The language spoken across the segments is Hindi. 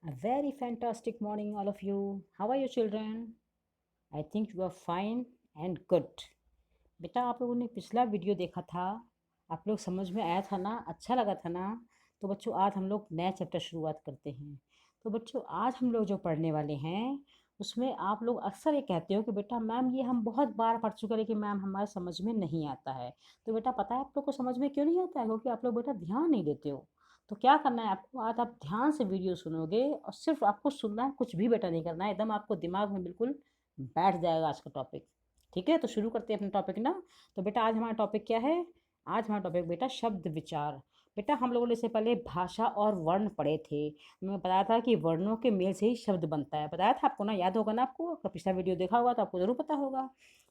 A very fantastic morning, all of you. How are you, children? I think you are fine and good. बेटा आप लोगों ने पिछला वीडियो देखा था, आप लोग समझ में आया था ना, अच्छा लगा था ना। तो बच्चों आज हम लोग नया चैप्टर शुरुआत करते हैं। तो बच्चों आज हम लोग जो पढ़ने वाले हैं उसमें आप लोग अक्सर ये कहते हो कि बेटा मैम ये हम बहुत बार पढ़ चुके हैं लेकिन मैम हमारे समझ में नहीं आता है। तो बेटा पता है आप लोग को समझ में क्यों नहीं आता है? क्योंकि आप लोग बेटा ध्यान नहीं देते हो। तो क्या करना है आपको, आज आप ध्यान से वीडियो सुनोगे और सिर्फ आपको सुनना है, कुछ भी बेटा नहीं करना है, एकदम आपको दिमाग में बिल्कुल बैठ जाएगा आज का टॉपिक। ठीक है, तो शुरू करते हैं अपना टॉपिक ना। तो बेटा आज हमारा टॉपिक क्या है? आज हमारा टॉपिक बेटा शब्द विचार। बेटा हम लोगों ने इससे पहले भाषा और वर्ण पढ़े थे। मैं बताया था कि वर्णों के मेल से ही शब्द बनता है, बताया था आपको ना, याद होगा ना आपको, अगर पिछला वीडियो देखा होगा तो आपको जरूर पता होगा।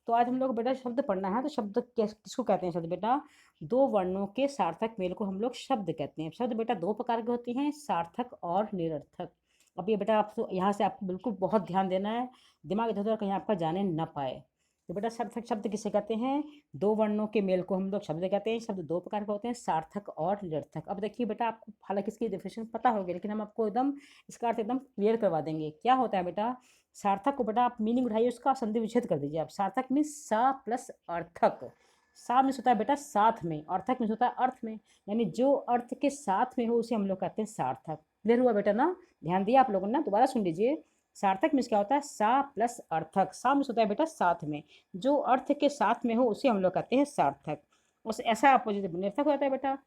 तो आज हम लोग बेटा शब्द पढ़ना है। तो शब्द किसको कहते हैं? शब्द बेटा दो वर्णों के सार्थक मेल को हम लोग शब्द कहते हैं। शब्द बेटा दो प्रकार के होते हैं, सार्थक और निरर्थक। अब ये बेटा आप यहाँ से आपको बिल्कुल बहुत ध्यान देना है, दिमाग इधर उधर कहीं आपका जाने न पाए। तो बेटा सार्थक शब्द किसे कहते हैं? दो वर्णों के मेल को हम लोग शब्द कहते हैं। शब्द दो प्रकार के होते हैं, सार्थक और निरर्थक। अब देखिए बेटा आपको हालांकि इसकी डेफिनेशन पता होगी लेकिन हम आपको एकदम इसका अर्थ एकदम क्लियर करवा देंगे। क्या होता है बेटा सार्थक को? बेटा आप मीनिंग उठाइए, उसका संधि विच्छेद कर दीजिए आप। सार्थक मीन्स सा प्लस अर्थक। सा मीन्स होता है बेटा साथ में, अर्थक मीन्स होता है अर्थ में, यानी जो अर्थ के साथ में हो उसे हम लोग कहते हैं सार्थक। क्लियर हुआ बेटा ना? ध्यान दिया आप लोगों ने ना? दोबारा सुन लीजिए। सार्थक मीन्स क्या होता है? सा प्लस अर्थक। सा मीन्स होता है बेटा साथ में, जो अर्थ के साथ में हो उसे हम लोग कहते हैं सार्थक। उस ऐसा अपोजिट निरर्थक हो जाता है बेटा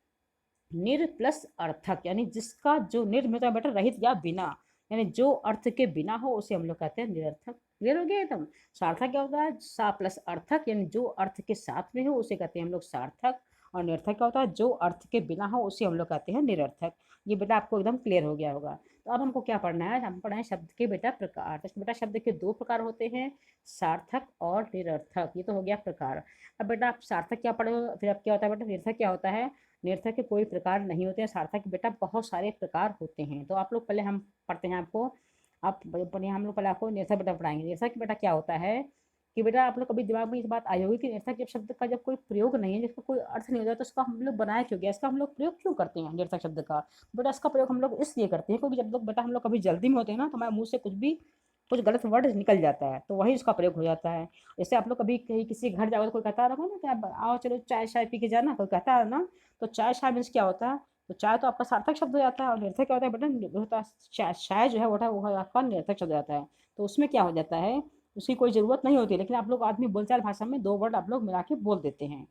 निर प्लस अर्थक, यानी जिसका जो निर में होता है बेटा रहित या बिना, यानी जो अर्थ के बिना हो उसे हम लोग कहते हैं निरर्थक। क्लियर हो गया एकदम? सार्थक क्या होता है? सा प्लस अर्थक, यानी जो अर्थ के साथ में हो उसे कहते हैं हम लोग सार्थक। और निरर्थक क्या होता है? जो अर्थ के बिना हो उसे हम लोग कहते हैं निरर्थक। ये बेटा आपको एकदम क्लियर हो गया होगा। तो अब हमको क्या पढ़ना है? हम पढ़ना है शब्द के बेटा प्रकार। तो बेटा शब्द के दो प्रकार होते हैं, सार्थक और निरर्थक। ये तो हो गया प्रकार। अब बेटा आप सार्थक क्या पढ़े हो, फिर अब क्या होता है बेटा निरर्थक क्या होता है? निरर्थक के कोई प्रकार नहीं होते हैं, सार्थक के बेटा बहुत सारे प्रकार होते हैं। तो आप लोग पहले हम पढ़ते हैं आपको, आप पढ़िए, हम लोग पहले आपको निरर्थक बेटा पढ़ाएंगे। निरर्थक बेटा क्या होता है कि बेटा आप लोग कभी दिमाग में इस बात आई होगी कि निरर्थक जब शब्द का जब कोई प्रयोग नहीं है, जिसका कोई अर्थ नहीं होता, तो उसका हम लोग बनाया क्यों गया, इसका हम लोग प्रयोग क्यों करते हैं निरर्थक शब्द का? बेटा इसका प्रयोग हम लोग इसलिए करते हैं क्योंकि जब लोग बेटा हम लोग कभी जल्दी में होते हैं ना, तो हमारे मुंह से कुछ गलत वर्ड निकल जाता है, तो वही उसका प्रयोग हो जाता है। जैसे आप लोग कभी कहीं किसी घर जाओ तो कोई कहता रहो ना कि आप आओ चलो चाय शाय पी के जाना, कोई कहता है ना, तो चाय शाय मीन्स क्या होता है? तो चाय तो आपका सार्थक शब्द हो जाता है, और निरर्थक क्या होता है बेटा? होता है चाय जो है वो आपका निरर्थक शब्द हो जाता है। तो उसमें क्या हो जाता है, उसकी कोई ज़रूरत नहीं होती, लेकिन आप लोग आदमी बोलचाल भाषा में दो वर्ड आप लोग मिला के बोल देते हैं।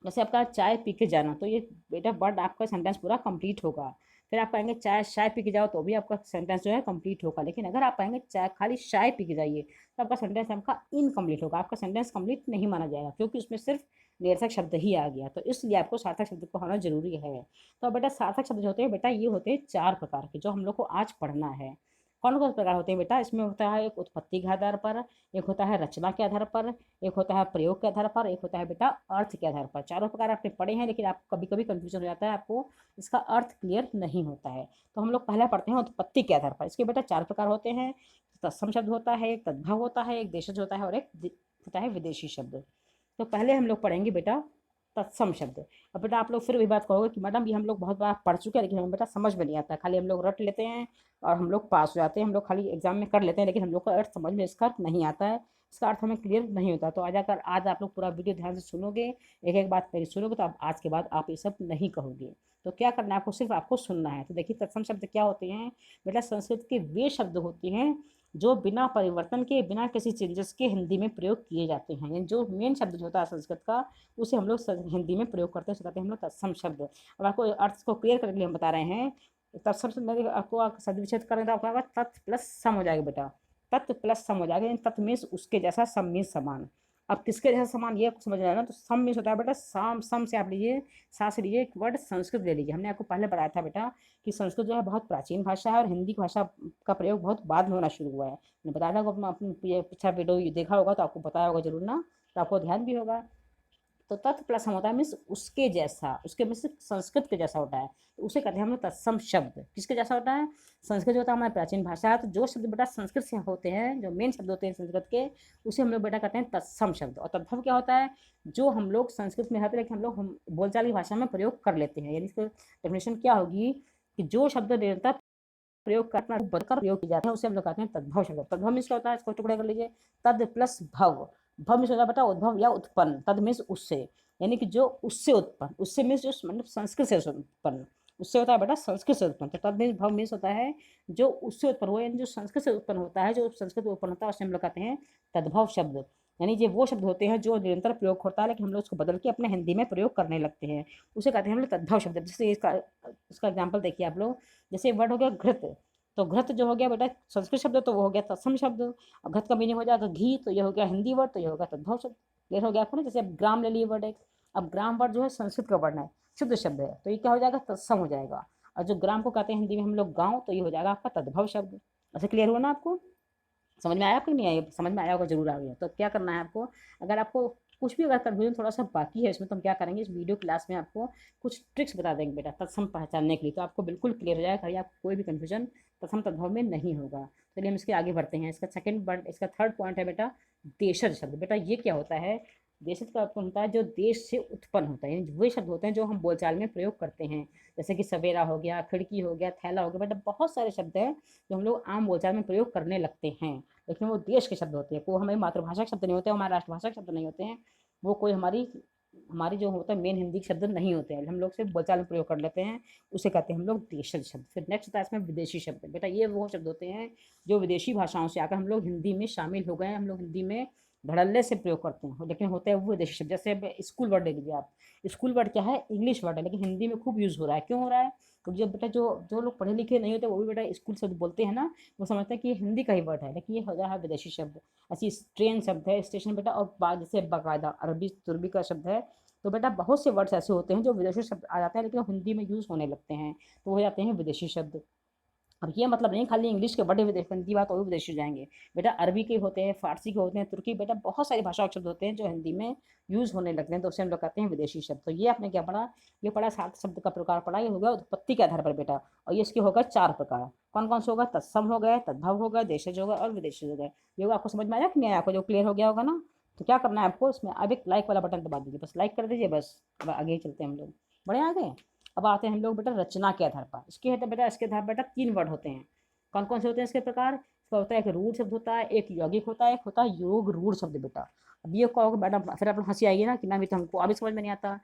जैसे आपका चाय पी के जाना, तो ये बेटा वर्ड आपका सेंटेंस पूरा कंप्लीट होगा। फिर आप कहेंगे चाय शाय पी के जाओ, तो भी आपका सेंटेंस जो है कंप्लीट होगा। लेकिन अगर आप कहेंगे चाय खाली शाय पी के जाइए, तो आपका सेंटेंस आपका इनकम्प्लीट होगा, आपका सेंटेंस कंप्लीट नहीं माना जाएगा, क्योंकि उसमें सिर्फ निरर्थक शब्द ही आ गया। तो इसलिए आपको सार्थक शब्द को होना जरूरी है। तो बेटा सार्थक शब्द जो होते हैं बेटा ये होते हैं चार प्रकार के, जो हम लोग को आज पढ़ना है। कौन कौन से प्रकार होते हैं बेटा? इसमें होता है एक उत्पत्ति के आधार पर, एक होता है रचना के आधार पर, एक होता है प्रयोग के आधार पर, एक होता है बेटा अर्थ के आधार पर। चारों प्रकार आपने पढ़े हैं, लेकिन आपको कभी कभी कंफ्यूजन हो जाता है, आपको इसका अर्थ क्लियर नहीं होता है। तो हम लोग पहले पढ़ते हैं उत्पत्ति के आधार पर। इसके बेटा चार प्रकार होते हैं। तत्सम शब्द होता है, एक तद्भव होता है, एक देशज होता है, और एक होता है विदेशी शब्द। तो पहले हम लोग पढ़ेंगे बेटा तत्सम शब्द। अब बेटा आप लोग फिर वही बात कहोगे कि मैडम ये हम लोग बहुत बार पढ़ चुके हैं लेकिन हमें बेटा समझ में नहीं आता, खाली हम लोग रट लेते हैं और हम लोग पास हो जाते हैं, हम लोग खाली एग्जाम में कर लेते हैं, लेकिन हम लोग का अर्थ समझ में इसका अर्थ नहीं आता है, इसका अर्थ हमें क्लियर नहीं होता। तो आज आप लोग पूरा वीडियो ध्यान से सुनोगे, एक एक बात मेरी सुनोगे, तो आप आज के बाद आप ये सब नहीं कहोगे। तो क्या करना है आपको? सिर्फ आपको सुनना है। तो देखिए तत्सम शब्द क्या होते हैं बेटा? संस्कृत के वे शब्द होते हैं जो बिना परिवर्तन के, बिना किसी चेंजेस के हिंदी में प्रयोग किए जाते हैं। यानी जो मेन शब्द जो होता है संस्कृत का, उसे हम लोग हिंदी में प्रयोग करते हैं, उसे कहते हैं हम लोग तत्सम शब्द। अब आपको अर्थ को क्लियर करने के लिए हम बता रहे हैं। तत्सम शब्द में आपको शब्द विच्छेद करें तो आपका तत् प्लस सम हो जाएगा बेटा। तत् प्लस सम हो जाएगा, यानी तत् मीन्स उसके जैसा, सम मीन्स समान। अब किसके जैसा समान ये आपको समझ में आया ना? तो सम मीन्स होता है बेटा साम, सम से आप लीजिए, सा से लीजिए एक वर्ड संस्कृत ले लीजिए। हमने आपको पहले बताया था बेटा कि संस्कृत जो है बहुत प्राचीन भाषा है और हिंदी भाषा का प्रयोग बहुत बाद में होना शुरू हुआ है। मैंने बताया था, आपने पिछला वीडियो देखा होगा तो आपको बताया होगा जरूर ना, तो आपको ध्यान भी होगा। तो तत् प्लस हम होता है मीन्स उसके जैसा, उसके मीन्स संस्कृत के जैसा होता है, तो उसे कहते हैं हम लोग तत्सम शब्द। किसके जैसा होता है? संस्कृत जो होता है हमारी प्राचीन भाषा है, तो जो शब्द बेटा संस्कृत से होते हैं, जो मेन शब्द होते हैं संस्कृत के, उसे हम लोग बेटा कहते हैं तत्सम शब्द। और तद्भव क्या होता है? जो हम लोग संस्कृत में होते हैं लेकिन हम बोलचाल की भाषा में प्रयोग कर लेते हैं। यानी इसकी डेफिनेशन क्या होगी कि जो शब्द निरंतर प्रयोग करना बढ़कर प्रयोग किया जाता है उसे हम लोग कहते हैं तद्भव शब्द। तद्भव मीन्स क्या होता है, इसको टुकड़े कर लीजिए। तद प्लस भव, भव मीन्स होता है बेटा उद्भव या उत्पन्न, तद मीन्स उससे, यानी कि जो उससे उत्पन्न, उससे मीन्स जो मतलब संस्कृत से उत्पन्न, उससे होता है बेटा संस्कृत से उत्पन्न। तो तद मीन्स भव मीन्स होता है जो उससे उत्पन्न हुआ, यानी जो संस्कृत से उत्पन्न होता है, जो संस्कृत में उत्पन्न होता है उसे हम लोग कहते हैं तद्भव शब्द। यानी ये वो शब्द होते हैं जो निरंतर प्रयोग होता है लेकिन हम लोग उसको बदल के अपने हिंदी में प्रयोग करने लगते हैं, उसे कहते हैं हम लोग तद्भव शब्द। जैसे इसका एग्जाम्पल देखिए आप लोग, जैसे वर्ड हो गया घृत, तो घृत जो हो गया बेटा संस्कृत शब्द तो वो हो गया तत्सम शब्द, और घृत का मीनिंग हो जाएगा घी, तो ये हो गया हिंदी वर्ड, तो ये होगा तद्भव शब्द। क्लियर हो गया आपको ना। जैसे अब ग्राम ले लिए वर्ड एक, अब ग्राम वर्ड जो है संस्कृत का वर्ड है, शुद्ध शब्द है, तो ये क्या हो जाएगा तत्सम हो जाएगा। और जो ग्राम को कहते हैं हिंदी में हम लोग गाँव, तो ये हो जाएगा आपका तद्भव शब्द। ऐसे क्लियर हुआ ना आपको, समझ में आया आपको नहीं आया? समझ में आया होगा, जरूर आ गया। तो क्या करना है आपको, अगर आपको कुछ भी अगर कन्फ्यूजन थोड़ा सा बाकी है इसमें, तो हम क्या करेंगे, इस वीडियो क्लास में आपको कुछ ट्रिक्स बता देंगे बेटा तत्सम पहचानने के लिए, तो आपको बिल्कुल क्लियर हो जाएगा, कहीं आपको कोई भी कन्फ्यूजन तत्सम तद्भव में नहीं होगा। चलिए हम इसके आगे बढ़ते हैं। इसका सेकंड पॉइंट, इसका थर्ड पॉइंट है बेटा देशज शब्द। बेटा ये क्या होता है, देशज का अर्थ होता है जो देश से उत्पन्न होता है, यानी वही शब्द होते हैं जो हम बोलचाल में प्रयोग करते हैं। जैसे कि सवेरा हो गया, खिड़की हो गया, थैला हो गया, बेटा बहुत सारे शब्द हैं जो हम लोग आम बोलचाल में प्रयोग करने लगते हैं, लेकिन वो देश के शब्द होते हैं, वो हमारी मातृभाषा के शब्द नहीं होते, हमारी राष्ट्रभाषा के शब्द नहीं होते हैं, वो कोई हमारी हमारी जो होता है मेन हिंदी के शब्द नहीं होते हैं, हम लोग सिर्फ बोलचाल में प्रयोग कर लेते हैं, उसे कहते हैं हम लोग देशज शब्द। फिर नेक्स्ट होता है इसमें विदेशी शब्द। बेटा ये वो शब्द होते हैं जो विदेशी भाषाओं से आकर हम लोग हिंदी में शामिल हो गए हैं, हम लोग हिंदी में धड़ल्ले से प्रयोग करते हैं, लेकिन होते हैं वो विदेशी शब्द। जैसे स्कूल वर्ड ले लीजिए आप, स्कूल वर्ड क्या है, इंग्लिश वर्ड है, लेकिन हिंदी में खूब यूज़ हो रहा है। क्यों हो रहा है, क्योंकि जब बेटा जो जो लोग पढ़े लिखे नहीं होते वो भी बेटा स्कूल शब्द बोलते हैं ना, वो समझते हैं कि ये हिंदी का ही वर्ड है, लेकिन ये हो रहा है विदेशी शब्द। ऐसी ट्रेन शब्द है, स्टेशन बेटा, और जैसे बाकायदा अरबी तुर्बी का शब्द है। तो बेटा बहुत से वर्ड्स ऐसे होते हैं जो विदेशी शब्द आ जाते हैं लेकिन हिंदी में यूज़ होने लगते हैं, तो हो जाते हैं विदेशी शब्द। और ये मतलब नहीं खाली इंग्लिश के वर्ड विदेश हिंदी बात, वो भी विदेशी हो जाएंगे बेटा, अरबी के होते हैं, फारसी के होते हैं, तुर्की, बेटा बहुत सारी भाषाओं के शब्द होते हैं जो हिंदी में यूज़ होने लगते हैं, तो उसे हम लोग कहते हैं विदेशी शब्द। तो ये आपने क्या पढ़ा, ये पढ़ा 7 शब्द का प्रकार पढ़ा, ये होगा उत्पत्ति के आधार पर बेटा, और ये इसके होगा 4 प्रकार। कौन कौन से होगा, तत्सम हो गए, तद्भव हो गए, देशज हो गए और विदेशी हो गए। ये आपको समझ में आया कि नहीं आया, आपको जो क्लियर हो गया होगा ना। तो क्या करना है आपको, इसमें अब एक लाइक वाला बटन दबा दीजिए, बस लाइक कर दीजिए बस। अब आगे चलते हैं हम लोग, बड़े आगे। अब आते हैं हम लोग बेटा रचना के आधार पर। इसके है बेटा, इसके आधार बेटा 3 वर्ड होते हैं। कौन कौन से होते हैं इसके प्रकार, इसका होता है एक रूढ़ शब्द होता है, एक यौगिक होता है, एक होता है योग रूढ़ शब्द बेटा। अब ये कहोगे मैडम, फिर आप हंसी आएगी ना कि मैम ये तो हमको अभी समझ में नहीं आता,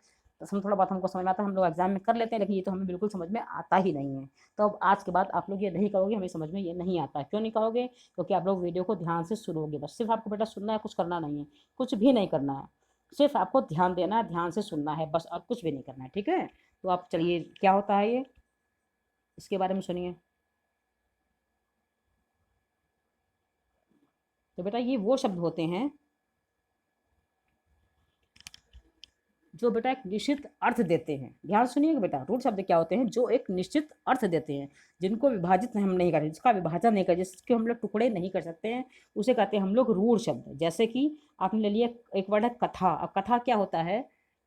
तो हम थोड़ा बहुत हमको समझ में आता है, हम लोग एग्जाम में कर लेते हैं, लेकिन ये तो हमें बिल्कुल समझ में आता ही नहीं है। तो अब आज के बाद आप लोग ये नहीं कहोगे हमें समझ में ये नहीं आता। क्यों नहीं कहोगे, क्योंकि आप लोग वीडियो को ध्यान से सुनोगे, बस सिर्फ आपको बेटा सुनना है, कुछ करना नहीं है, कुछ भी नहीं करना है, सिर्फ आपको ध्यान देना है, ध्यान से सुनना है बस, और कुछ भी नहीं करना है, ठीक है। तो आप चलिए क्या होता है ये, इसके बारे में सुनिए। तो बेटा ये वो शब्द होते हैं जो बेटा एक निश्चित अर्थ देते हैं। ध्यान सुनिएगा बेटा, रूढ़ शब्द क्या होते हैं, जो एक निश्चित अर्थ देते हैं, जिनको विभाजित हम नहीं करते, जिसका विभाजन नहीं करते, जिसके हम लोग टुकड़े नहीं कर सकते हैं, उसे कहते हैं हम लोग रूढ़ शब्द। जैसे कि आपने ले लिया एक वर्ड है कथा। अब कथा क्या होता है,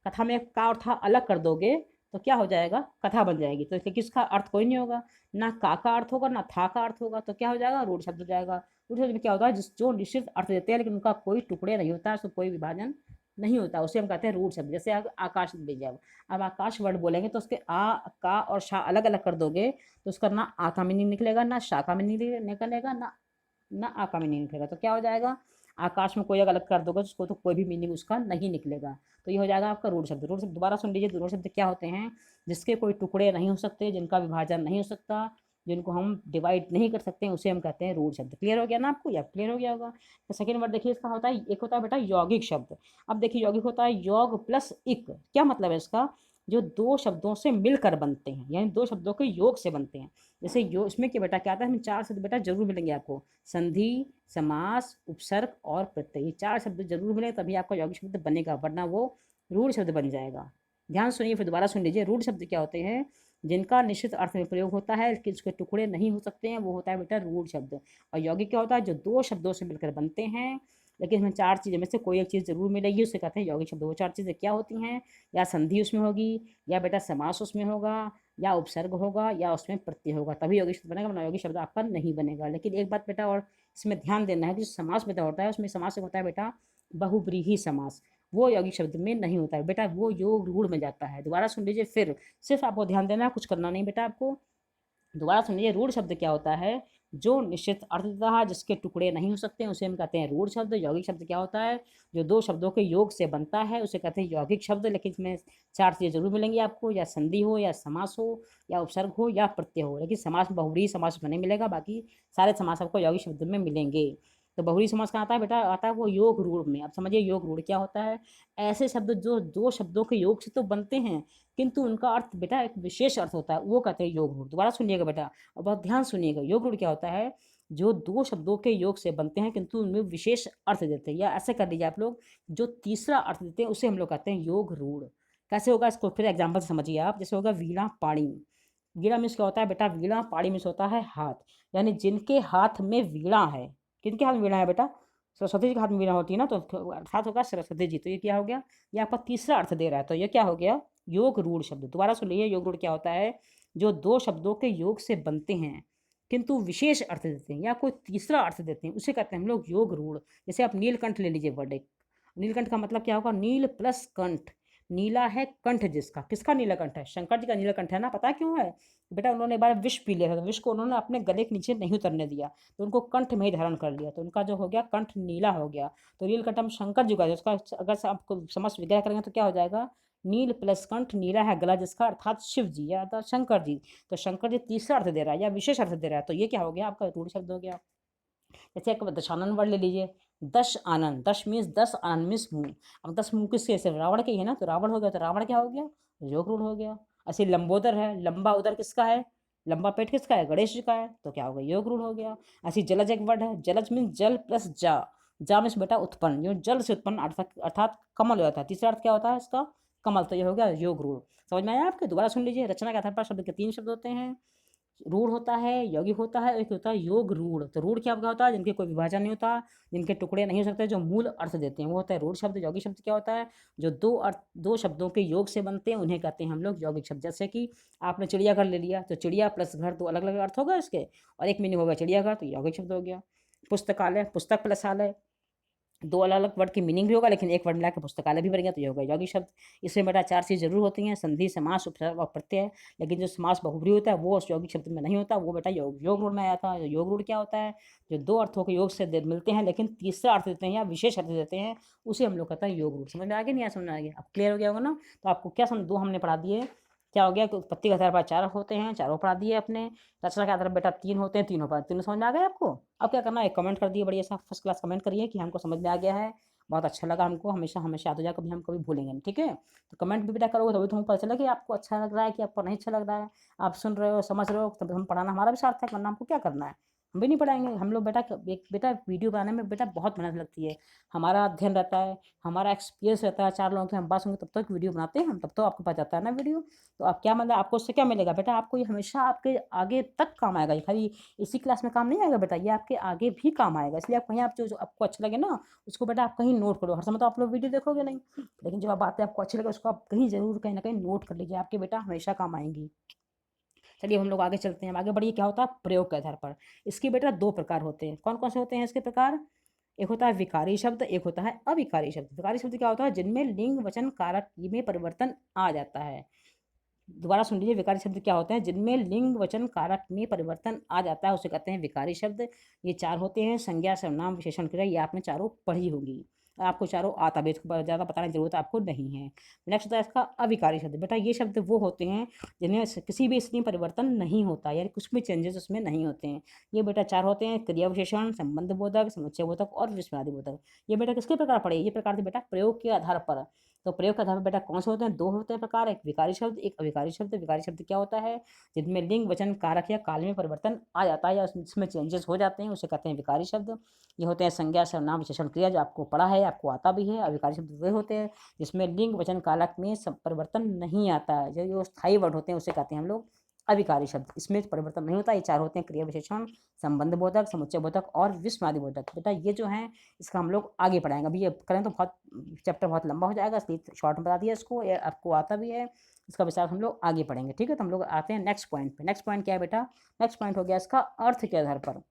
कथा में का और था अलग कर दोगे तो क्या हो जाएगा, कथा बन जाएगी। तो इसलिए किसका अर्थ कोई नहीं होगा, ना का अर्थ होगा ना था का अर्थ होगा, तो क्या हो जाएगा, रूढ़ शब्द हो जाएगा। रूढ़ शब्द में क्या होता है, जिस जो निश्चित अर्थ देते हैं लेकिन उनका कोई टुकड़े नहीं होता, उसमें कोई विभाजन नहीं होता, उसे हम कहते हैं रूढ़ शब्द। जैसे आकाश लीजिए, अब आकाश वर्ड बोलेंगे तो उसके आ का और शा अलग अलग कर दोगे तो उसका ना आ का मीनिंग निकलेगा, ना शा का मीनिंग निकलेगा, ना आ का मीनिंग निकलेगा, तो क्या हो जाएगा, आकाश में कोई अगर अलग कर दोगे तो उसको तो कोई भी मीनिंग उसका नहीं निकलेगा। तो ये हो जाएगा आपका रूढ़ शब्द। रूढ़ शब्द दोबारा सुन लीजिए, रूढ़ शब्द क्या होते हैं, जिसके कोई टुकड़े नहीं हो सकते, जिनका विभाजन नहीं हो सकता, जिनको हम डिवाइड नहीं कर सकते हैं, उसे हम कहते हैं रूढ़ शब्द। क्लियर हो गया ना आपको, या क्लियर हो गया होगा। तो सेकेंड वर्ड देखिए, इसका होता है, एक होता है बेटा यौगिक शब्द। अब देखिए यौगिक होता है योग प्लस इक। क्या मतलब है इसका, जो 2 शब्दों से मिलकर बनते हैं, यानी 2 शब्दों के योग से बनते हैं। जैसे यो इसमें क्या बेटा क्या आता है, हमें 4 शब्द बेटा जरूर मिलेंगे आपको, संधि, समास, उपसर्ग और प्रत्यय, ये 4 शब्द जरूर मिले तभी आपका यौगिक शब्द बनेगा, वरना वो रूढ़ शब्द बन जाएगा। ध्यान सुनिए, फिर दोबारा सुन लीजिए। रूढ़ शब्द क्या होते हैं, जिनका निश्चित अर्थ में प्रयोग होता है लेकिन उसके टुकड़े नहीं हो सकते हैं, वो होता है बेटा रूढ़ शब्द। और यौगिक क्या होता है, जो 2 शब्दों से मिलकर बनते हैं लेकिन इसमें 4 चीज़ों में से कोई एक चीज़ जरूर मिलेगी, उसे कहते हैं यौगिक शब्द। वो 4 चीज़ें क्या होती हैं, या संधि उसमें होगी, या बेटा समास उसमें होगा, या उपसर्ग होगा, या उसमें प्रत्यय होगा, तभी यौगिक शब्द बनेगा, वरना यौगिक शब्द आपका नहीं बनेगा। लेकिन एक बात बेटा और इसमें ध्यान देना है कि समास बेटा होता है, उसमें समास होता है बेटा बहुब्रीही समास, वो यौगिक शब्द में नहीं होता है बेटा, वो योग रूढ़ में जाता है। दोबारा सुन लीजिए फिर, सिर्फ आपको ध्यान देना है, कुछ करना नहीं बेटा आपको। दोबारा सुनिए, रूढ़ शब्द क्या होता है? जो निश्चित अर्थ देता है, जिसके टुकड़े नहीं हो सकते, उसे हम कहते हैं रूढ़ शब्द। यौगिक शब्द क्या होता है? जो दो शब्दों के योग से बनता है, उसे कहते हैं यौगिक शब्द। लेकिन इसमें चार चीज़ें जरूर मिलेंगी आपको, या संधि हो, या समास हो, या उपसर्ग हो, या प्रत्यय हो। लेकिन समास बहुव्रीहि समास में नहीं मिलेगा, बाकी सारे समास आपको यौगिक शब्द में मिलेंगे। तो बहुव्रीहि समास कहाँ आता है बेटा? आता है वो योग रूढ़ में। अब समझिए योग रूढ़ क्या होता है? ऐसे शब्द जो दो शब्दों के योग से तो बनते हैं, किंतु उनका अर्थ बेटा एक विशेष अर्थ होता है, वो कहते हैं योग रूढ़। दोबारा सुनिएगा बेटा, और बहुत ध्यान सुनिएगा। योग रूढ़ क्या होता है? जो दो शब्दों के योग से बनते हैं, किंतु उनमें विशेष अर्थ देते हैं। या ऐसे कर लीजिए आप लोग, जो तीसरा अर्थ देते हैं उसे हम लोग कहते हैं योग रूढ़। कैसे होगा इसको फिर एग्जाम्पल से समझिए आप। जैसे होगा वीणा पाणी। वीणा मीन्स क्या होता है बेटा? वीणा। पाणी मीन्स होता है हाथ। यानी जिनके हाथ में वीणा है। किनके हाथ में वीणा है बेटा? सरस्वती जी के हाथ में वीणा होती है ना, तो अर्थात होगा सरस्वती जी। तो ये क्या हो गया? ये आपका तीसरा अर्थ दे रहा है, तो ये क्या हो गया? योग रूढ़ शब्द। दोबारा सुन लीजिए, योग रूढ़ क्या होता है? जो दो शब्दों के योग से बनते हैं, किंतु विशेष अर्थ देते हैं या कोई तीसरा अर्थ देते हैं, उसे कहते हैं हम लोग योग रूढ़। जैसे आप नीलकंठ ले लीजिए वर्ड एक। नीलकंठ का मतलब क्या होगा? नील प्लस कंठ। नीला है कंठ जिसका। किसका नीलकंठ है? शंकर जी का नीलकंठ है ना। पता क्यों है बेटा? उन्होंने एक बार विष पी लिया था, तो विष को उन्होंने अपने गले के नीचे नहीं उतरने दिया, तो उनको कंठ में ही धारण कर लिया, तो उनका जो हो गया कंठ नीला हो गया। तो नीलकंठ हम शंकर जी का, उसका अगर से आपको समझ विग्रह करेंगे तो क्या हो जाएगा? नील प्लस कंठ, नीला है गला जिसका, अर्थात शिव जी या तो शंकर जी। तो शंकर जी तीसरा अर्थ दे रहा है या विशेष अर्थ दे रहा है, तो ये क्या हो गया? आपका रूढ़ शब्द हो गया। जैसे एक दशानन वर्ड ले लीजिए। दश आनंद। दश मीन्स दस, आनंद मीन्स मुंह। अब 10 मुंह किसके? सिर्फ रावण के ही है ना, तो रावण हो गया। तो रावण क्या हो गया? योग रूढ़ हो गया। ऐसे लंबोदर है। लंबा उदर किसका है? लंबा पेट किसका है? गणेश जी का है, तो क्या हो गया? योग रूढ़ हो गया। ऐसी जलज एक वर्ड है। जलज मीन्स जल प्लस जा। जा मीन्स बेटा उत्पन्न, जो जल से उत्पन्न अर्थात कमल हो जाता है। तीसरा अर्थ क्या होता है इसका? कमल। तो ये हो गया योग रूढ़। समझ में आया आपके? दोबारा सुन लीजिए। रचना के आधार पर शब्द के तीन शब्द होते हैं। रूढ़ होता है, यौगिक होता है, एक होता है योग रूढ़। तो रूढ़ क्या होता है? जिनके कोई विभाजन नहीं होता, जिनके टुकड़े नहीं हो सकते, जो मूल अर्थ देते हैं, वो होता है रूढ़ शब्द। यौगिक शब्द क्या होता है? जो दो शब्दों के योग से बनते हैं, उन्हें कहते हैं हम लोग यौगिक शब्द। जैसे कि आपने चिड़ियाघर ले लिया, तो चिड़िया प्लस घर दो अलग अलग अर्थ होगा इसके, और एक मीनिंग होगा चिड़ियाघर, तो यौगिक शब्द हो गया। पुस्तकालय, पुस्तक प्लस आलय, दो अलग अलग वर्ड की मीनिंग भी होगा, लेकिन एक वर्ड मिला के पुस्तकालय भी बन गया, तो ये होगा यौगिक शब्द। इसमें बेटा चार चीज़ जरूर होती हैं: संधि, समास, उपसर्ग और प्रत्यय। लेकिन जो समास बहुब्रीहि होता है वो उस यौगिक शब्द में नहीं होता, वो बेटा योग रूढ़ में आया था। योग रूढ़ क्या होता है? जो दो अर्थों के योग से मिलते हैं, लेकिन तीसरा अर्थ देते हैं या विशेष अर्थ देते हैं, उसे हम लोग कहते हैं योग रूढ़। समझ में आ गया? नहीं आया? समझ में आ गया? अब क्लियर हो गया होगा ना? तो आपको क्या समझ, दो हमने पढ़ा दिए। क्या हो गया कि उत्पत्ति के आधार पर चार होते हैं, चारों पढ़ा दिए अपने। रचना के आधार पर बेटा तीन होते हैं, तीनों पढ़ा। तीनों समझ में आ गए आपको? अब क्या करना है? कमेंट कर दिए, बढ़िया सा फर्स्ट क्लास कमेंट करिए कि हमको समझ में आ गया है। बहुत अच्छा लगा हमको। हमेशा हमेशा याद हो जाए, कभी हम कभी भूलेंगे नहीं, ठीक है? तो कमेंट भी बेटा करोगे तभी तो हमको पता चला कि आपको अच्छा लग रहा है कि आपको नहीं अच्छा लग रहा है। आप सुन रहे हो, समझ रहे हो, तब हम पढ़ाना हमारा भी सार्थक है, वरना हमको क्या करना है? हम भी नहीं पढ़ाएंगे। हम लोग बेटा एक बेटा वीडियो बनाने में बेटा बहुत मेहनत लगती है। हमारा अध्ययन रहता है, हमारा एक्सपीरियंस रहता है, चार लोगों की हम बात सुनते तब तक वीडियो बनाते हैं हम, तब तो आपको पता जाता है ना वीडियो। तो आप क्या मतलब आपको उससे क्या मिलेगा बेटा? आपको ये हमेशा आपके आगे तक काम आएगा। ये खाली इसी क्लास में काम नहीं आएगा बेटा, ये आपके आगे भी काम आएगा। इसलिए आप कहीं आप जो आपको अच्छा लगे ना, उसको बेटा आप कहीं नोट करो। हर समय तो आप लोग वीडियो देखोगे नहीं, लेकिन जो बातें आपको अच्छी लगे उसको आप कहीं जरूर कहीं ना कहीं नोट कर लीजिए, आपके बेटा हमेशा काम आएंगी। चलिए हम लोग आगे चलते हैं। आगे बढ़िए। क्या होता है? प्रयोग के आधार पर। इसके बेटा दो प्रकार होते हैं। कौन कौन से होते हैं इसके प्रकार? एक होता है विकारी शब्द, एक होता है अविकारी शब्द। विकारी शब्द क्या होता है? जिनमें लिंग वचन कारक में परिवर्तन आ जाता है। दोबारा सुन लीजिए। विकारी शब्द क्या होते हैं? जिनमें लिंग वचन कारक में परिवर्तन आ जाता है, उसे कहते हैं विकारी शब्द। ये चार होते हैं: संज्ञा, सर्वनाम, विशेषण, क्रिया। ये आपने चारों पढ़ी होगी, आपको चारों आता भी, ज़्यादा बताने की जरूरत आपको नहीं है। नेक्स्ट होता है इसका अविकारी शब्द। बेटा ये शब्द वो होते हैं जिनमें किसी भी स्थिति में परिवर्तन नहीं होता, यानी कुछ भी चेंजेस उसमें नहीं होते हैं। ये बेटा चार होते हैं: क्रिया विशेषण, संबंध बोधक, समुच्चय बोधक और विस्मयादि बोधक। ये बेटा किसके प्रकार पड़े? ये प्रकार थे बेटा प्रयोग के आधार पर। तो प्रयोग के आधार पर बेटा कौन से होते हैं? दो होते हैं प्रकार: एक विकारी शब्द, एक अविकारी शब्द। विकारी शब्द क्या होता है? जिनमें लिंग वचन कारक या काल में परिवर्तन आ जाता है या उसमें चेंजेस हो जाते हैं, उसे कहते हैं विकारी शब्द। ये होते हैं संज्ञा, सर्वनाम, विशेषण, क्रिया, जो आपको पढ़ा है, आपको आता भी है। अविकारी शब्द वे होते हैं जिसमें लिंग वचन कालक में परिवर्तन नहीं आता है, जो स्थायी वर्ड होते हैं उसे कहते हैं हम लोग अविकारी शब्द। इसमें परिवर्तन नहीं होता। ये चार होते हैं: क्रिया विशेषण, संबंध बोधक, समुच्चय बोधक और विस्मयादि बोधक। बेटा ये जो है इसका हम लोग आगे पढ़ाएंगे। अभी ये करें तो बहुत चैप्टर बहुत लंबा हो जाएगा, इसलिए शॉर्ट में बता दिया इसको, ये आपको आता भी है। इसका विस्तार हम लोग आगे पढ़ेंगे, ठीक है? तो हम लोग आते हैं नेक्स्ट पॉइंट पे। नेक्स्ट पॉइंट क्या है बेटा? नेक्स्ट पॉइंट हो गया इसका अर्थ के आधार पर।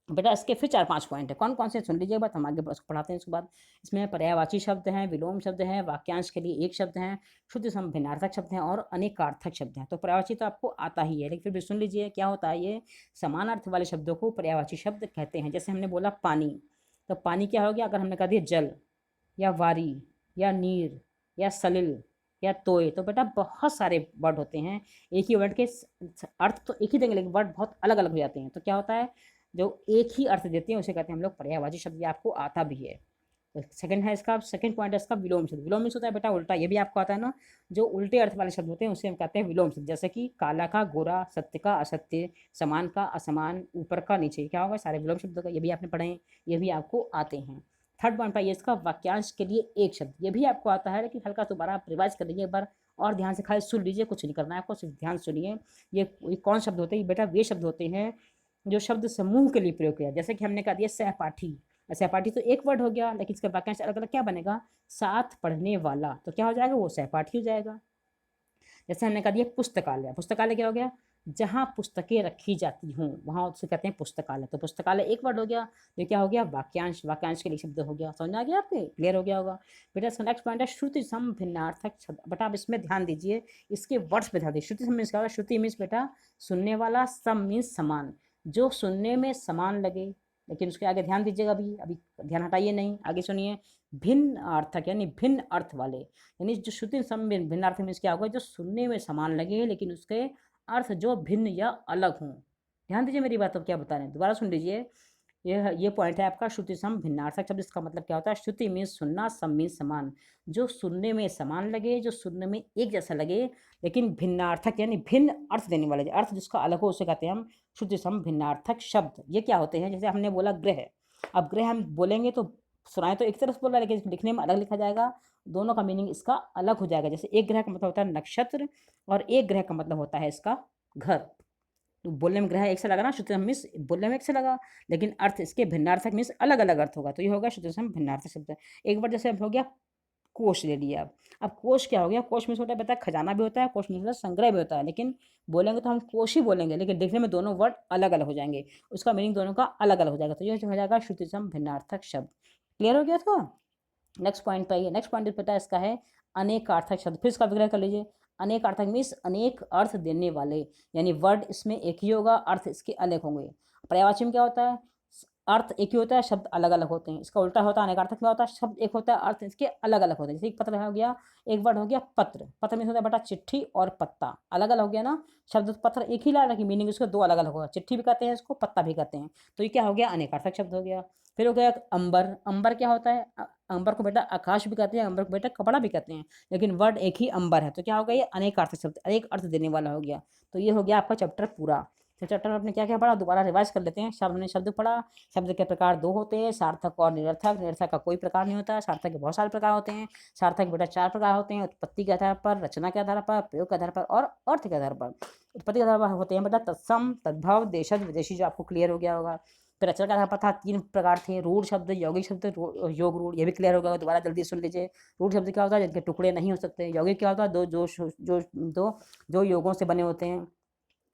बेटा इसके फिर 4-5 पॉइंट है, कौन कौन से सुन लीजिए एक बार, हम आगे पढ़ाते हैं इसके बाद। इसमें पर्यायवाची शब्द हैं, विलोम शब्द हैं, वाक्यांश के लिए एक शब्द हैं, शुद्ध सम भिन्नार्थक शब्द हैं और अनेकार्थक शब्द हैं। तो पर्यायवाची तो आपको आता ही है, लेकिन फिर भी सुन लीजिए क्या होता है ये। समान अर्थ वाले शब्दों को पर्यायवाची शब्द कहते हैं। जैसे हमने बोला पानी, तो पानी क्या हो गया, अगर हमने कह दिया जल या वारी या नीर या सलिल या तोय, तो बेटा बहुत सारे वर्ड होते हैं, एक ही वर्ड के अर्थ तो एक ही देंगे, लेकिन वर्ड बहुत अलग अलग हो जाते हैं। तो क्या होता है, जो एक ही अर्थ देते हैं उसे कहते हैं हम लोग पर्यायवाची शब्द। ये आपको आता भी है। तो सेकंड है इसका, सेकंड पॉइंट है इसका विलोम शब्द। विलोम मीन्स होता है बेटा उल्टा, ये भी आपको आता है ना। जो उल्टे अर्थ वाले शब्द होते हैं उसे हम कहते हैं विलोम शब्द। जैसे कि काला का गोरा, सत्य का असत्य, समान का असमान, ऊपर का नीचे, क्या होगा, सारे विलोम शब्दों का, ये भी आपने पढ़े हैं, ये भी आपको आते हैं। थर्ड पॉइंट पाइए इसका, वाक्यांश के लिए एक शब्द। ये भी आपको आता है, लेकिन हल्का दोबारा आप रिवाइज कर लीजिए एक बार और ध्यान से, खाली सुन लीजिए, कुछ नहीं करना है आपको, सिर्फ ध्यान सुनिए। ये कौन शब्द होते हैं बेटा, वे शब्द होते हैं जो शब्द समूह के लिए प्रयोग किया। जैसे कि हमने कहा दिया सहपाठी, सहपाठी तो एक वर्ड हो गया, लेकिन इसका वाक्यांश अलग अलग क्या बनेगा, साथ पढ़ने वाला, तो क्या हो जाएगा, वो सहपाठी हो जाएगा। जैसे हमने कहा दिया पुस्तकालय, पुस्तकालय क्या हो गया, जहाँ पुस्तकें रखी जाती हों वहाँ उसे कहते हैं पुस्तकालय। तो पुस्तकालय एक वर्ड हो गया, तो क्या हो गया, वाक्यांश, वाक्यांश के लिए शब्द हो गया। समझ आ गया आपके, क्लियर हो गया होगा। बेटा इसका नेक्स्ट पॉइंट है श्रुति सम भिन्नार्थक शब्द। बेटा आप इसमें ध्यान दीजिए, इसके वर्ड्स पे ध्यान दीजिए। श्रुति सम मीन्स क्या होगा, श्रुति मीन्स बेटा सुनने वाला, सम मीन्स समान, जो सुनने में समान लगे। लेकिन उसके आगे ध्यान दीजिएगा, अभी अभी ध्यान हटाइए नहीं, आगे सुनिए। भिन्न अर्थक यानी भिन्न अर्थ वाले, यानी जो श्रुति सम भिन्न अर्थ मीन्स क्या होगा, जो सुनने में समान लगे लेकिन उसके अर्थ जो भिन्न या अलग हों। ध्यान दीजिए मेरी बात, अब क्या बता रहे हैं, दोबारा सुन लीजिए। ये पॉइंट है आपका, श्रुति सम भिन्नार्थक शब्द। इसका मतलब क्या होता है, श्रुति मीन्स सुनना, सम मीन्स समान, जो सुनने में समान लगे, जो सुनने में एक जैसा लगे, लेकिन भिन्नार्थक यानी भिन्न अर्थ देने वाले, अर्थ जिसका अलग हो उसे कहते हैं हम श्रुति सम भिन्नार्थक शब्द। ये क्या होते हैं, जैसे हमने बोला ग्रह, अब ग्रह हम बोलेंगे तो सुनाए तो एक तरफ बोल रहा है, लेकिन लिखने में अलग लिखा जाएगा, दोनों का मीनिंग इसका अलग हो जाएगा। जैसे एक ग्रह का मतलब होता है नक्षत्र, और एक ग्रह का मतलब होता है इसका घर। तो बोलने में ग्रह एक से लगा ना, श्रुतिसम मीन्स बोलने में एक से लगा, लेकिन अर्थ इसके भिन्नार्थक मीन्स अलग अलग अर्थ होगा। तो ये होगा श्रुतिसम भिन्नार्थक शब्द। एक बार जैसे हो गया कोश ले लिया। अब कोश क्या हो गया, कोश मीन्स होता है बेटा खजाना भी होता है, कोश मीन्स संग्रह भी होता है, लेकिन बोलेंगे तो हम कोश ही बोलेंगे, लेकिन देखने में दोनों वर्ड अलग अलग हो जाएंगे, उसका मीनिंग दोनों का अलग अलग हो जाएगा। तो ये हो जाएगा श्रुतिसम भिन्नार्थक शब्द। क्लियर हो गया था। नेक्स्ट पॉइंट पे आइए, नेक्स्ट पॉइंट पता है इसका है अनेकार्थक शब्द। फिर इसका विग्रह कर लीजिए। अनेकार्थक मीन्स अनेक अर्थ देने वाले, यानी वर्ड इसमें एक ही होगा, अर्थ इसके अनेक होंगे। पर्यायवाची में क्या होता है, अर्थ एक ही होता है, शब्द अलग अलग होते हैं। इसका उल्टा होता है अनेकार्थक में होता है, शब्द एक होता है, अर्थ इसके अलग अलग होते हैं। जैसे पत्र हो गया, एक वर्ड हो गया पत्र, पत्र में होता है बेटा चिट्ठी और पत्ता, अलग अलग हो गया ना। शब्द पत्र एक ही ला रहा, मीनिंग उसके दो अलग अलग होगा, चिट्ठी भी कहते हैं इसको, पत्ता भी कहते हैं। तो ये क्या हो गया, अनेकार्थक शब्द हो गया। फिर हो गया अंबर, अंबर क्या होता है, अंबर को बेटा आकाश भी कहते हैं, अंबर को बेटा कपड़ा भी कहते हैं, लेकिन वर्ड एक ही अंबर है। तो क्या हो गया, ये अनेकार्थक शब्द, अनेक अर्थ देने वाला हो गया। तो ये हो गया आपका चैप्टर पूरा। तो चैप्टर में आपने क्या क्या पढ़ा, दोबारा रिवाइज कर लेते हैं। शब्द ने शब्द पढ़ा, शब्द के प्रकार दो होते हैं, सार्थक और निरर्थक। निरर्थक का कोई प्रकार नहीं होता है, सार्थक के बहुत सारे प्रकार होते हैं। सार्थक बेटा 4 प्रकार होते हैं, उत्पत्ति के आधार पर, रचना के आधार पर, प्रयोग के आधार पर और अर्थ के आधार पर। उत्पत्ति के आधार पर होते हैं बेटा तत्सम, तद्भव, देशज, विदेशी, जो आपको क्लियर हो गया होगा। फिर रचना के आधार पर था 3 प्रकार थे, रूढ़ शब्द, यौगिक शब्द, योग रूढ़, ये भी क्लियर हो गया। दोबारा जल्दी सुन लीजिए। रूढ़ शब्द क्या होता है, जिनके टुकड़े नहीं हो सकते। यौगिक क्या होता है, दो योगों से बने होते हैं।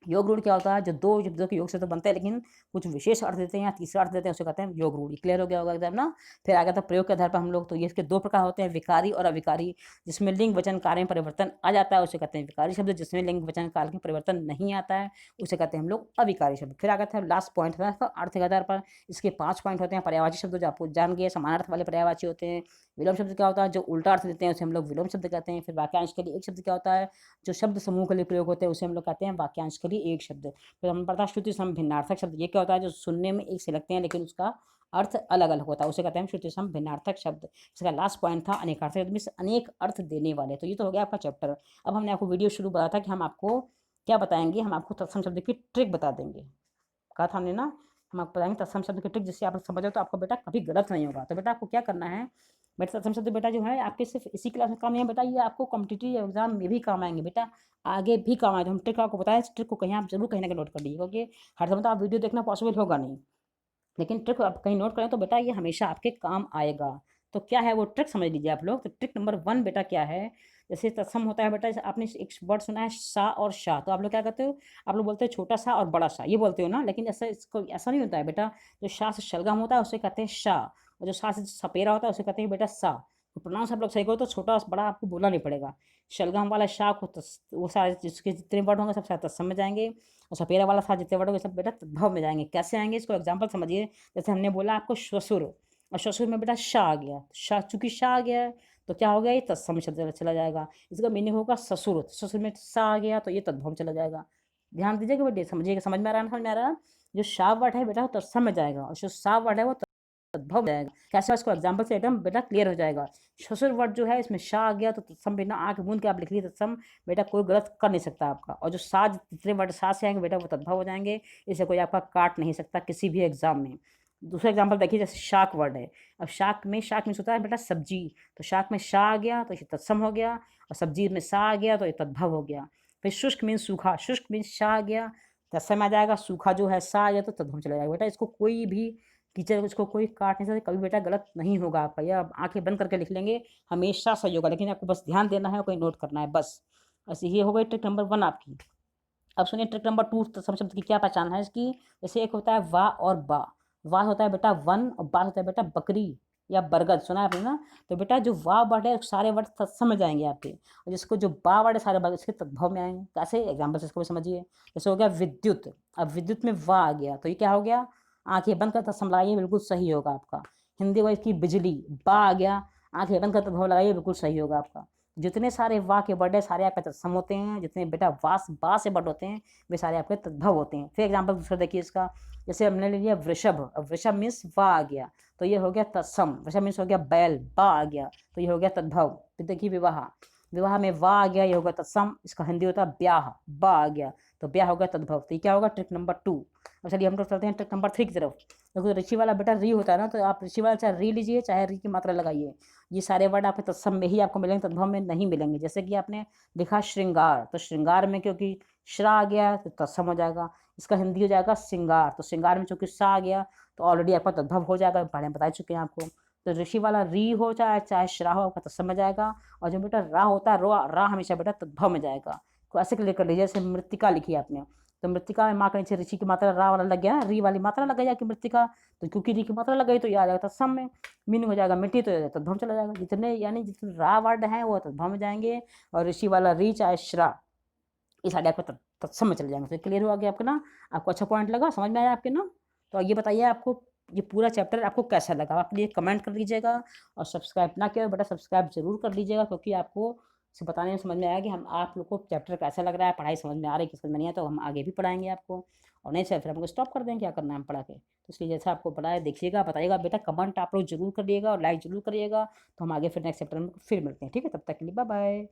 योग रूढ़ क्या होता है, जो दो शब्दों के योग से तो बनते हैं लेकिन कुछ विशेष अर्थ देते हैं या तीसरा अर्थ देते हैं, उसे कहते हैं योग रूढ़। क्लियर हो गया होगा एकदम ना। फिर आगे था प्रयोग के आधार पर हम लोग, तो ये इसके 2 प्रकार होते हैं, विकारी और अविकारी। जिसमें लिंग वचन कार्य में परिवर्तन आ जाता है उसे कहते हैं विकारी शब्द, जिसमें लिंग वचन काल में परिवर्तन नहीं आता है उसे कहते हैं हम लोग अविकारी शब्द। फिर आगे था लास्ट पॉइंट था अर्थ के आधार पर। इसके 5 पॉइंट होते हैं। पर्यायवाची शब्द जो आपको जान गए, समानार्थ वाले पर्यायवाची होते हैं। विलोम शब्द क्या होता है, जो उल्टा अर्थ देते हैं उसे हम लोग विलोम शब्द कहते हैं। फिर वाक्यांश के लिए एक शब्द क्या होता है, जो शब्द समूह के लिए प्रयोग होते हैं उसे हम लोग कहते हैं वाक्यांश के लिए एक शब्द। फिर हमने पढ़ा श्रुति सम भिन्नार्थक शब्द। ये क्या होता है, जो सुनने में एक से लगते हैं लेकिन उसका अर्थ अलग अलग होता है, उसे कहते हैं श्रुति सम भिन्नार्थक शब्द। इसका लास्ट पॉइंट था अनेकार्थक शब्द, मीन्स अनेक अर्थ देने वाले। तो ये तो हो गया आपका चैप्टर। अब हमने आपको वीडियो शुरू बताया था कि हम आपको क्या बताएंगे, हम आपको तत्सम शब्द की ट्रिक बता देंगे। कहा था हमने ना, हम आपको बताएंगे तत्सम शब्द की ट्रिक, जिससे आप समझो तो आपका बेटा कभी गलत नहीं होगा। तो बेटा आपको क्या करना है, बेटा तत्सम शब्द बेटा जो है आपके सिर्फ इसी क्लास में काम नहीं है बेटा, ये आपको कॉम्पिटिटिव एग्जाम में भी काम आएंगे बेटा, आगे भी काम आए। तो हम ट्रिक आपको बताएं, इस ट्रिक को कहीं आप जरूर कहीं ना कहीं नोट कर लीजिए, क्योंकि हर समय तो आप वीडियो देखना पॉसिबल होगा नहीं, लेकिन ट्रिक आप कहीं नोट करें तो बेटा ये हमेशा आपके काम आएगा। तो क्या है वो ट्रिक, समझ लीजिए आप लोग। तो ट्रिक नंबर 1 बेटा क्या है, जैसे तत्सम होता है बेटा, आपने एक वर्ड सुना है सा और शाह, तो आप लोग क्या कहते हो, आप लोग बोलते हैं छोटा सा और बड़ा सा, ये बोलते हो ना, लेकिन ऐसा इसको ऐसा नहीं होता है बेटा। जो शाह से शलगम होता है उसे कहते हैं शाह, और जो शाह से सपेरा होता है उसे कहते हैं बेटा सा। तो प्रोनाउंस आप लोग सही करो तो छोटा और बड़ा आपको बोलना नहीं पड़ेगा। शलगम वाला शाह को वो सारे जिसके जितने वर्ड होंगे सब सारे तत्सम में जाएंगे, और सपेरा वाला शाह जितने वर्ड होंगे सब बेटा तद्भव में जाएंगे। कैसे आएंगे इसको एग्जाम्पल समझिए। जैसे हमने बोला आपको श्वसुर, और श्वसुर में बेटा शाह आ गया, शाह चूंकि शाह आ गया है तो क्या हो गया, ये तत्सम में चला जाएगा। इसका मीनिंग होगा ससुर, ससुर में सा आ गया तो ये तद्भव में चला जाएगा। ध्यान दीजिएगा बेटे, समझिएगा, समझ में आ रहा है, समझ में आ रहा है। जो शाह वर्ड है बेटा वो तत्सम में जाएगा, और जो सा वर्ड है वो तद्भव में जाएगा। कैसे, इसको एग्जाम्पल से एकदम बेटा क्लियर हो जाएगा। ससुर वर्ड जो है इसमें शाह आ गया तो तत्सम, बिना आंख मूंद के आप लिख लीजिए तत्सम, बेटा कोई गलत कर नहीं सकता आपका। और जो सा जितने वर्ड सा से आएंगे बेटा वो तद्भव हो जाएंगे, इसे कोई आपका काट नहीं सकता किसी भी एग्जाम में। दूसरा एग्जाम्पल देखिए, जैसे शाक वर्ड है। अब शाक मीन्स होता है बेटा सब्जी, तो शाक में शाह आ गया तो ये तत्सम हो गया, और सब्जी में सा आ गया तो ये तद्भव हो गया। फिर शुष्क मीन्स सूखा, शुष्क मीन्स शाह आ गया तत्सम आ जाएगा, सूखा जो है सा आ गया तो तद्भव चला जाएगा। बेटा इसको कोई भी टीचर, इसको कोई काट नहीं सकता, कभी बेटा गलत नहीं होगा आपका, या आप आंखें बंद करके लिख लेंगे हमेशा सही होगा, लेकिन आपको बस ध्यान देना है और कोई नोट करना है बस। ये हो गई ट्रिक नंबर 1 आपकी। अब सुनिए ट्रिक नंबर 2, तत्सम शब्द की क्या पहचान है इसकी। जैसे एक होता है वाह और बा, वाह होता है बेटा वन, और बा होता है बेटा बकरी या बरगद, सुना है आपने ना। तो बेटा जो वाह वर्ड है सारे वर्ड तत्सम में जाएंगे आपके, और जिसको जो बा वर्ड है सारे वर्ड इसके तद्भव में आएंगे। कैसे, एग्जाम्पल से इसको भी समझिए। जैसे हो गया विद्युत, अब विद्युत में वाह आ गया तो ये क्या हो गया, आंखें बंद कर तत्सम लगाइए, बिल्कुल सही होगा आपका। हिंदी वाइज की बिजली, बा आ गया, आंखें बंद कर तद्भव लगाइए, बिल्कुल सही होगा आपका। जितने सारे वाह के वर्ड है सारे आपके तत्सम होते हैं, जितने बेटा वास बा से वर्ड होते हैं वे सारे आपके तद्भव होते हैं। फिर एग्जाम्पल दूसरा देखिए इसका। जैसे हमने ले लिया वृषभ, अब वृषभ मीन्स वाह आ गया तो ये हो गया तत्सम, वृषभ मीन्स हो गया बैल, बा आ गया तो ये हो गया तद्भव। फिर देखिए विवाह, विवाह में वाह आ गया, ये होगा तत्सम, इसका हिंदी होता है ब्याह, बा आ गया तो ब्याह हो गया तद्भव। तो ये क्या होगा, ट्रिक नंबर 2। अब चलिए हम लोग चलते हैं ट्रिक नंबर 3 की तरफ। देखो ऋषि वाला बेटा री होता है ना, तो आप ऋषि वाला चाहे री लीजिए चाहे री की मात्रा लगाइए, ये सारे वर्ड आपके तत्सम में ही आपको मिलेंगे, तद्भव में नहीं मिलेंगे। जैसे कि आपने लिखा श्रृंगार, तो श्रृंगार में क्योंकि श्रा आ गया तो तत्सम हो जाएगा, इसका हिंदी हो जाएगा श्रृंगार, तो श्रृंगार में चूंकि सा आ गया तो ऑलरेडी आपका तद्भव हो जाएगा, पहले बता चुके हैं आपको। तो ऋषि वाला री हो चाहे चाहे श्रा हो आपका तत्सम में जाएगा, और जो बेटा रा होता है रो, रा हमेशा बेटा तद्भव में जाएगा। तो ऐसे क्लियर कर लीजिए। जैसे मृतिका लिखी आपने, तो मृतिका में माँ के नीचे ऋषि की मात्रा रा वाला लग गया, री वाली मात्रा लग गई आपकी मृतिका, तो क्योंकि री की मात्रा लग गई तो ये आ जाएगा तत्सम में, मीनिंग हो जाएगा मिट्टी, तो तद्भव चला जाएगा। जितने यानी जितने रा वर्ड हैं वो तद्भव में जाएंगे, और ऋषि वाला री चाहे श्रा ये सारे आपको तत्सम में चले जाएंगे। तो क्लियर हुआ गया आपका ना, आपको अच्छा पॉइंट लगा, समझ में आया आपके ना। तो ये बताइए आपको ये पूरा चैप्टर आपको कैसा लगा, आप प्लीज़ कमेंट कर लीजिएगा, और सब्सक्राइब ना किया बेटा सब्सक्राइब जरूर कर लीजिएगा, क्योंकि आपको से बताने में समझ में आया कि हम आप लोग को चैप्टर कैसा लग रहा है, पढ़ाई समझ में आ रही है कि समझ में नहीं है, तो हम आगे भी पढ़ाएंगे आपको, और नहीं सर फिर हमको स्टॉप कर देंगे, क्या करना है हम पढ़ा के। तो इसलिए जैसा आपको बताया देखिएगा, बताइएगा बेटा, कमेंट आप लोग जरूर करिएगा और लाइक जरूर करिएगा। तो हम आगे फिर नेक्स्ट चैप्टर में फिर मिलते हैं, ठीक है, तब तक के लिए बाय बाय।